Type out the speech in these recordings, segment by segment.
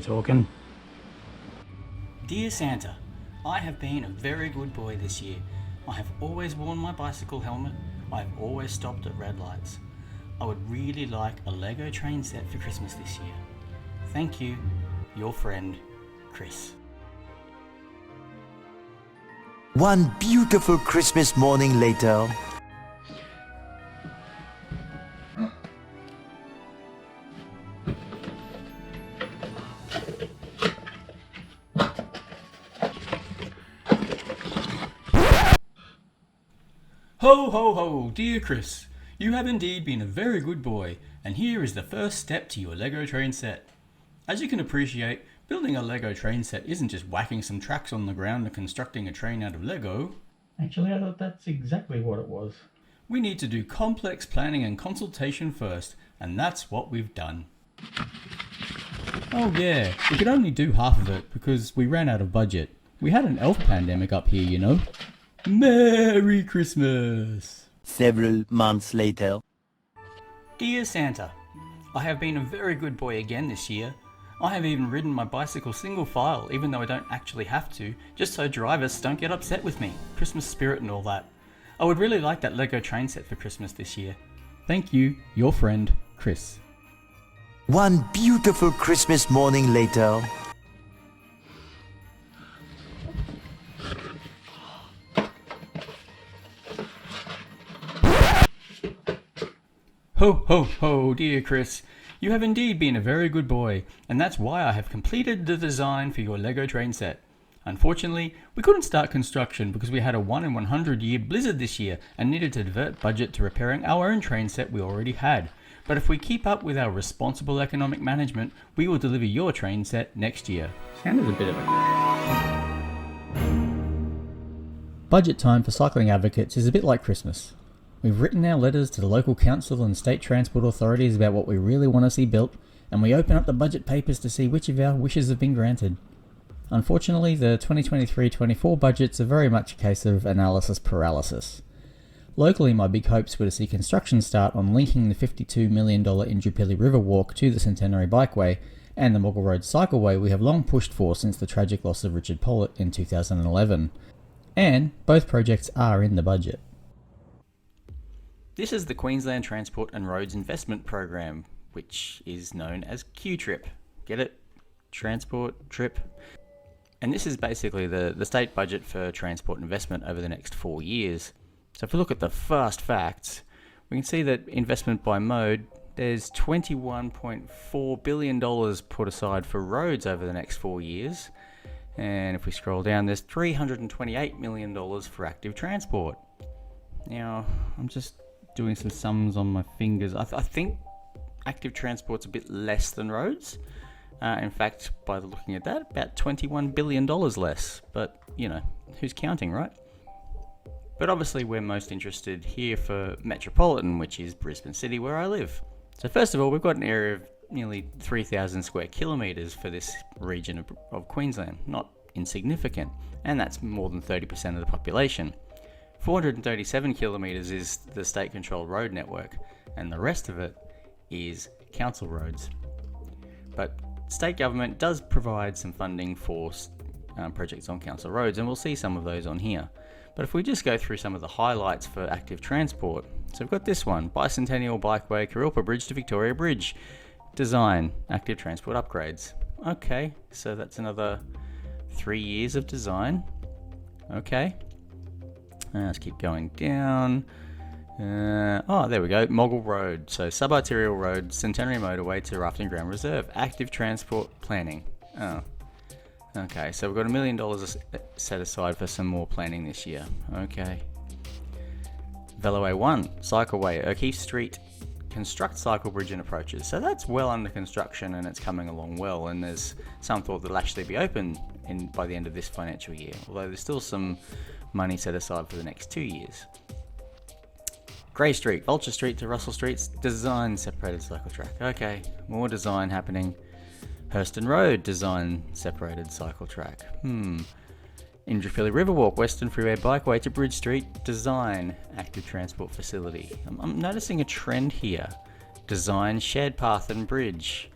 talking. Dear Santa, I have been a very good boy this year. I have always worn my bicycle helmet. I have always stopped at red lights. I would really like a Lego train set for Christmas this year. Thank you, your friend, Chris. One beautiful Christmas morning later. Ho ho ho, dear Chris. You have indeed been a very good boy, and here is the first step to your Lego train set. As you can appreciate, building a Lego train set isn't just whacking some tracks on the ground and constructing a train out of Lego. Actually, I thought that's exactly what it was. We need to do complex planning and consultation first, and that's what we've done. Oh yeah, we could only do half of it because we ran out of budget. We had an elf pandemic up here, you know. Merry Christmas! Several months later. Dear Santa, I have been a very good boy again this year. I have even ridden my bicycle single file, even though I don't actually have to, just so drivers don't get upset with me. Christmas spirit and all that. I would really like that Lego train set for Christmas this year. Thank you, your friend, Chris. One beautiful Christmas morning later. Ho ho ho, dear Chris. You have indeed been a very good boy, and that's why I have completed the design for your Lego train set. Unfortunately, we couldn't start construction because we had a 1 in 100 year blizzard this year and needed to divert budget to repairing our own train set we already had. But if we keep up with our responsible economic management, we will deliver your train set next year. Sounded a bit of a... Budget time for cycling advocates is a bit like Christmas. We've written our letters to the local council and state transport authorities about what we really want to see built, and we open up the budget papers to see which of our wishes have been granted. Unfortunately, the 2023-24 budgets are very much a case of analysis paralysis. Locally, my big hopes were to see construction start on linking the $52 million Indooroopilly River Walk to the Centenary Bikeway and the Boggo Road Cycleway we have long pushed for since the tragic loss of Richard Pollitt in 2011. And both projects are in the budget. This is the Queensland Transport and Roads Investment Program, which is known as Q-Trip. Get it? Transport, trip. And this is basically the state budget for transport investment over the next 4 years. So if we look at the fast facts, we can see that investment by mode, there's $21.4 billion put aside for roads over the next 4 years. And if we scroll down, there's $328 million for active transport. Now, I'm just doing some sums on my fingers. I think active transport's a bit less than roads. In fact, by looking at that, about $21 billion less. But, you know, who's counting, right? But obviously we're most interested here for Metropolitan, which is Brisbane City, where I live. So first of all, we've got an area of nearly 3,000 square kilometres for this region of Queensland. Not insignificant. And that's more than 30% of the population. 437 kilometres is the state-controlled road network, and the rest of it is council roads. But state government does provide some funding for projects on council roads, and we'll see some of those on here. But if we just go through some of the highlights for active transport, so we've got this one, Bicentennial Bikeway, Kurilpa Bridge to Victoria Bridge. Design, active transport upgrades. Okay, so that's another 3 years of design. Okay. Let's keep going down. There we go. Moggle Road. So subarterial road, Centenary Motorway to Rafting Ground Reserve. Active transport planning. Oh. Okay, so we've got $1 million set aside for some more planning this year. Okay. Veloway 1, Cycleway, O'Keefe Street, construct cycle bridge and approaches. So that's well under construction and it's coming along well, and there's some thought that'll actually be open by the end of this financial year, although there's still some money set aside for the next 2 years. Grey Street, Vulture Street to Russell Street's design separated cycle track. Okay, more design happening. Hurston Road, design separated cycle track. Indooroopilly Riverwalk, Western Freeway Bikeway to Bridge Street, design active transport facility. I'm noticing a trend here. Design shared path and bridge.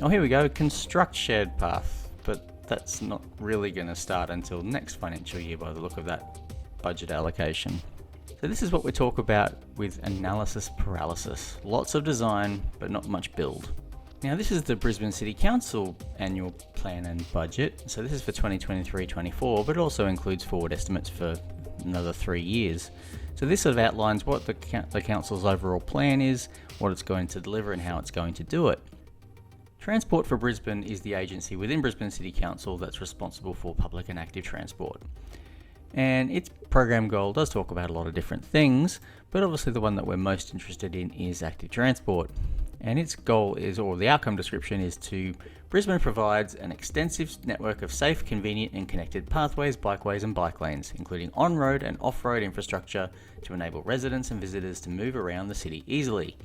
Oh, here we go. Construct shared path. But that's not really going to start until next financial year by the look of that budget allocation. So this is what we talk about with analysis paralysis. Lots of design, but not much build. Now this is the Brisbane City Council annual plan and budget. So this is for 2023-24, but it also includes forward estimates for another 3 years. So this sort of outlines what the council's overall plan is, what it's going to deliver and how it's going to do it. Transport for Brisbane is the agency within Brisbane City Council that's responsible for public and active transport. And its program goal does talk about a lot of different things, but obviously the one that we're most interested in is active transport. And its goal is, or the outcome description is to, Brisbane provides an extensive network of safe, convenient and connected pathways, bikeways and bike lanes, including on-road and off-road infrastructure to enable residents and visitors to move around the city easily.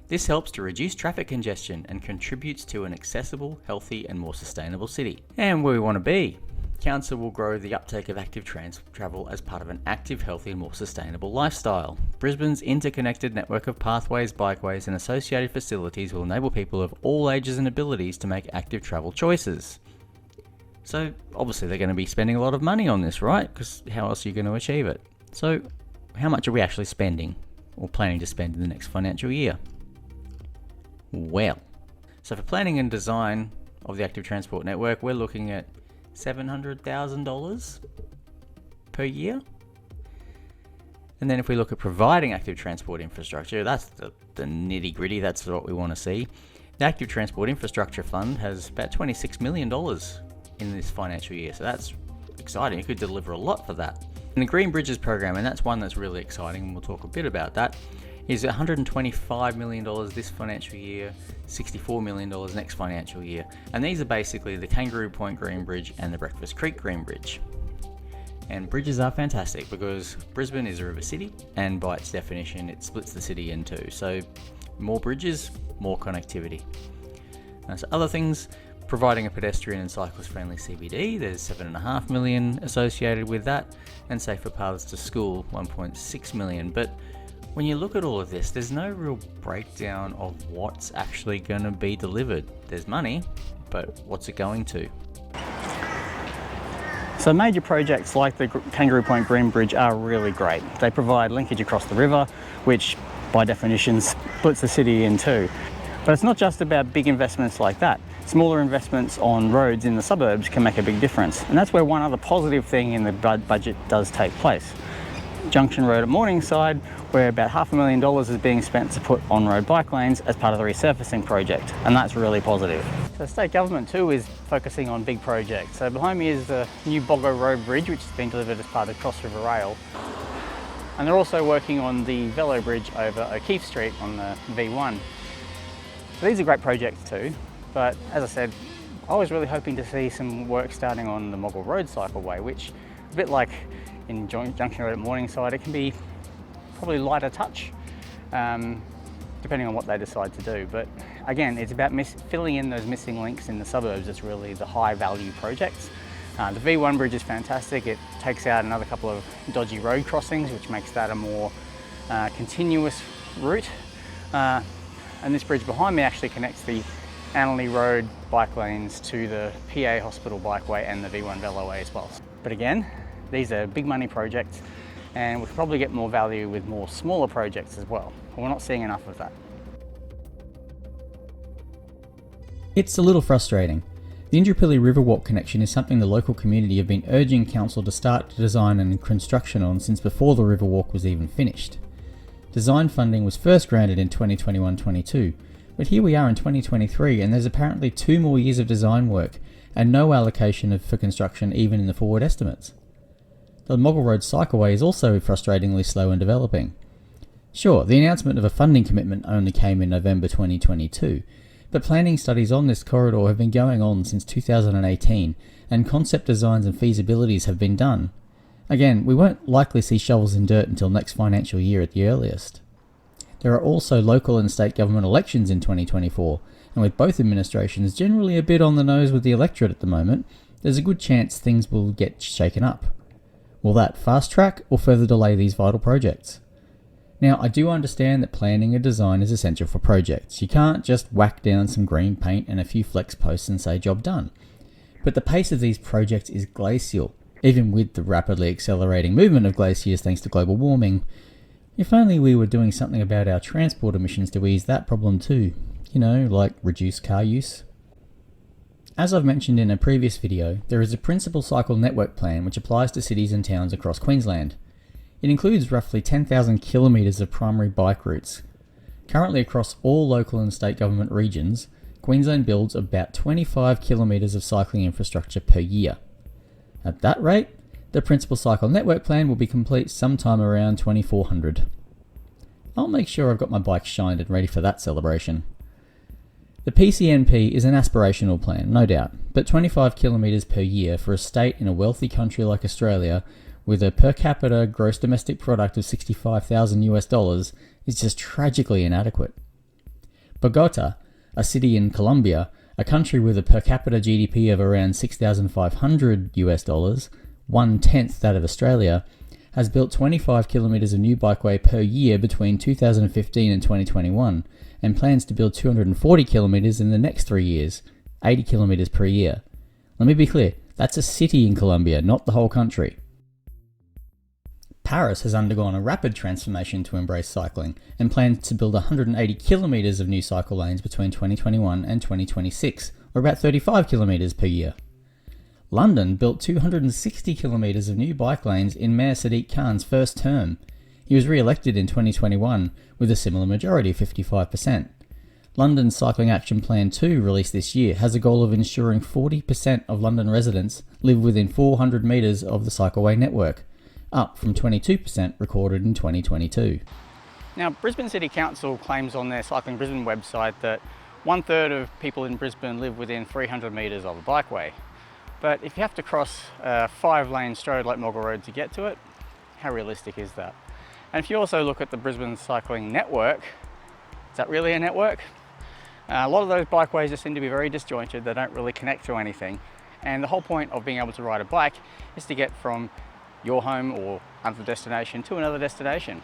This helps to reduce traffic congestion and contributes to an accessible, healthy and more sustainable city. And where we want to be. Council will grow the uptake of active travel as part of an active, healthy and more sustainable lifestyle. Brisbane's interconnected network of pathways, bikeways and associated facilities will enable people of all ages and abilities to make active travel choices. So obviously they're going to be spending a lot of money on this, right? Because how else are you going to achieve it? So how much are we actually spending or planning to spend in the next financial year? Well, so for planning and design of the active transport network, we're looking at $700,000 per year. And then if we look at providing active transport infrastructure, that's the nitty gritty, that's what we want to see. The Active Transport Infrastructure Fund has about $26 million in this financial year, so that's exciting. It could deliver a lot for that. And the Green Bridges program, and that's one that's really exciting, and we'll talk a bit about that, is $125 million this financial year, $64 million next financial year. And these are basically the Kangaroo Point Green Bridge and the Breakfast Creek Green Bridge. And bridges are fantastic because Brisbane is a river city, and by its definition it splits the city in two. So more bridges, more connectivity. So other things, providing a pedestrian and cyclist friendly CBD, there's $7.5 million associated with that, and safer paths to school, $1.6 million. But when you look at all of this, there's no real breakdown of what's actually going to be delivered. There's money, but what's it going to? So major projects like the Kangaroo Point Green Bridge are really great. They provide linkage across the river, which by definition splits the city in two. But it's not just about big investments like that. Smaller investments on roads in the suburbs can make a big difference. And that's where one other positive thing in the budget does take place. Junction Road at Morningside, where about $500,000 is being spent to put on-road bike lanes as part of the resurfacing project, and that's really positive. So state government too is focusing on big projects. So behind me is the new Boggo Road Bridge, which has been delivered as part of the Cross River Rail. And they're also working on the Velo Bridge over O'Keefe Street on the V1. So these are great projects too, but as I said, I was really hoping to see some work starting on the Moggill Road Cycleway, which, a bit like in Junction Road at Morningside, it can be probably lighter touch, depending on what they decide to do. But again, it's about filling in those missing links in the suburbs. It's really the high value projects. The V1 bridge is fantastic. It takes out another couple of dodgy road crossings, which makes that a more continuous route. And this bridge behind me actually connects the Annerley Road bike lanes to the PA Hospital Bikeway and the V1 Veloway as well. But again, these are big money projects, and we could probably get more value with more smaller projects as well. But we're not seeing enough of that. It's a little frustrating. The Indooroopilly Riverwalk connection is something the local community have been urging council to start to design and construction on since before the Riverwalk was even finished. Design funding was first granted in 2021-22, but here we are in 2023 and there's apparently 2 more years of design work and no allocation for construction even in the forward estimates. The Moggill Road Cycleway is also frustratingly slow in developing. Sure, the announcement of a funding commitment only came in November 2022, but planning studies on this corridor have been going on since 2018 and concept designs and feasibilities have been done. Again, we won't likely see shovels in dirt until next financial year at the earliest. There are also local and state government elections in 2024, and with both administrations generally a bit on the nose with the electorate at the moment, there's a good chance things will get shaken up. Will that fast track or further delay these vital projects? Now, I do understand that planning and design is essential for projects. You can't just whack down some green paint and a few flex posts and say job done. But the pace of these projects is glacial, even with the rapidly accelerating movement of glaciers thanks to global warming. If only we were doing something about our transport emissions to ease that problem too. You know, like reduce car use. As I've mentioned in a previous video, there is a principal cycle network plan which applies to cities and towns across Queensland. It includes roughly 10,000 kilometres of primary bike routes. Currently across all local and state government regions, Queensland builds about 25 kilometres of cycling infrastructure per year. At that rate, the principal cycle network plan will be complete sometime around 2400. I'll make sure I've got my bike shined and ready for that celebration. The PCNP is an aspirational plan, no doubt, but 25 kilometres per year for a state in a wealthy country like Australia with a per capita gross domestic product of $65,000 is just tragically inadequate. Bogota, a city in Colombia, a country with a per capita GDP of around $6,500, 1/10 that of Australia, has built 25 kilometres of new bikeway per year between 2015 and 2021 and plans to build 240 kilometres in the next 3 years, 80 kilometres per year. Let me be clear, that's a city in Colombia, not the whole country. Paris has undergone a rapid transformation to embrace cycling and plans to build 180 kilometres of new cycle lanes between 2021 and 2026, or about 35 kilometres per year. London built 260 kilometres of new bike lanes in Mayor Sadiq Khan's first term. He was re-elected in 2021 with a similar majority of 55%. London's Cycling Action Plan 2, released this year, has a goal of ensuring 40% of London residents live within 400 metres of the cycleway network, up from 22% recorded in 2022. Now, Brisbane City Council claims on their Cycling Brisbane website that 1/3 of people in Brisbane live within 300 metres of a bikeway. But if you have to cross a 5-lane strode like Morgul Road to get to it, how realistic is that? And if you also look at the Brisbane Cycling Network, is that really a network? A lot of those bikeways just seem to be very disjointed, they don't really connect to anything. And the whole point of being able to ride a bike is to get from your home or another destination to another destination.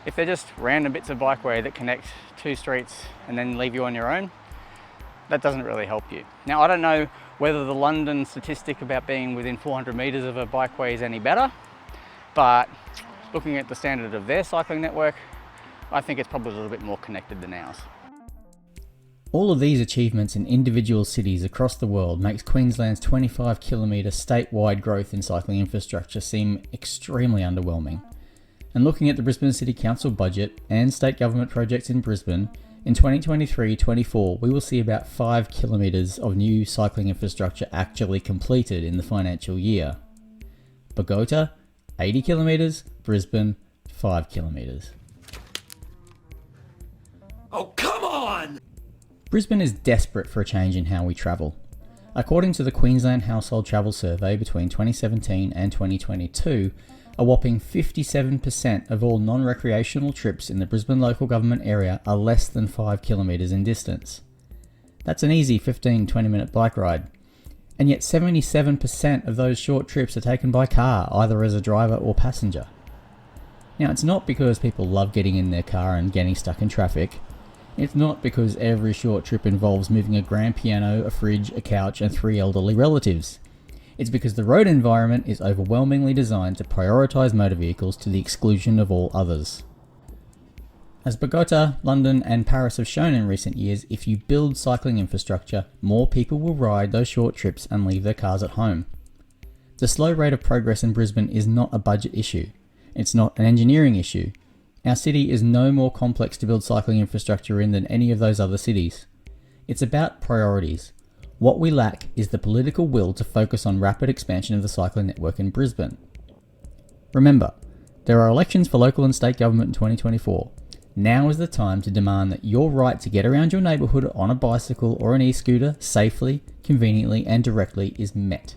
If they're just random bits of bikeway that connect 2 streets and then leave you on your own, that doesn't really help you. Now, I don't know whether the London statistic about being within 400 metres of a bikeway is any better, but looking at the standard of their cycling network, I think it's probably a little bit more connected than ours. All of these achievements in individual cities across the world makes Queensland's 25 kilometre statewide growth in cycling infrastructure seem extremely underwhelming. And looking at the Brisbane City Council budget and state government projects in Brisbane, in 2023-24 we will see about 5 kilometres of new cycling infrastructure actually completed in the financial year. Bogota, 80 kilometres, Brisbane, 5 kilometres. Oh, come on! Brisbane is desperate for a change in how we travel. According to the Queensland Household Travel Survey between 2017 and 2022, a whopping 57% of all non-recreational trips in the Brisbane local government area are less than 5 kilometres in distance. That's an easy 15-20 minute bike ride. And yet 77% of those short trips are taken by car, either as a driver or passenger. Now, it's not because people love getting in their car and getting stuck in traffic. It's not because every short trip involves moving a grand piano, a fridge, a couch and 3 elderly relatives. It's because the road environment is overwhelmingly designed to prioritise motor vehicles to the exclusion of all others. As Bogota, London and Paris have shown in recent years, if you build cycling infrastructure, more people will ride those short trips and leave their cars at home. The slow rate of progress in Brisbane is not a budget issue. It's not an engineering issue. Our city is no more complex to build cycling infrastructure in than any of those other cities. It's about priorities. What we lack is the political will to focus on rapid expansion of the cycling network in Brisbane. Remember, there are elections for local and state government in 2024. Now is the time to demand that your right to get around your neighbourhood on a bicycle or an e-scooter safely, conveniently and directly is met.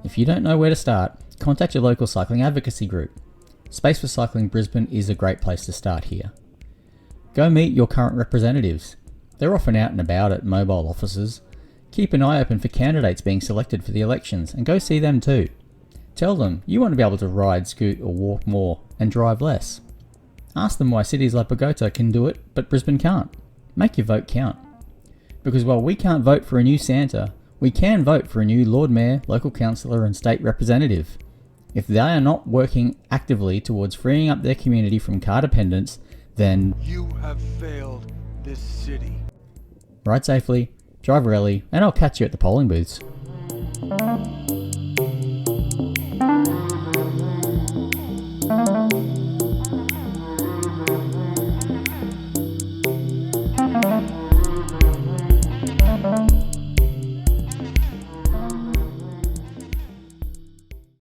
If you don't know where to start, contact your local cycling advocacy group. Space for Cycling Brisbane is a great place to start here. Go meet your current representatives. They're often out and about at mobile offices. Keep an eye open for candidates being selected for the elections and go see them too. Tell them you want to be able to ride, scoot or walk more and drive less. Ask them why cities like Bogota can do it, but Brisbane can't. Make your vote count. Because while we can't vote for a new Santa, we can vote for a new Lord Mayor, local councillor and state representative. If they are not working actively towards freeing up their community from car dependence, then You have failed this city. ride safely, drive rarely, and I'll catch you at the polling booths.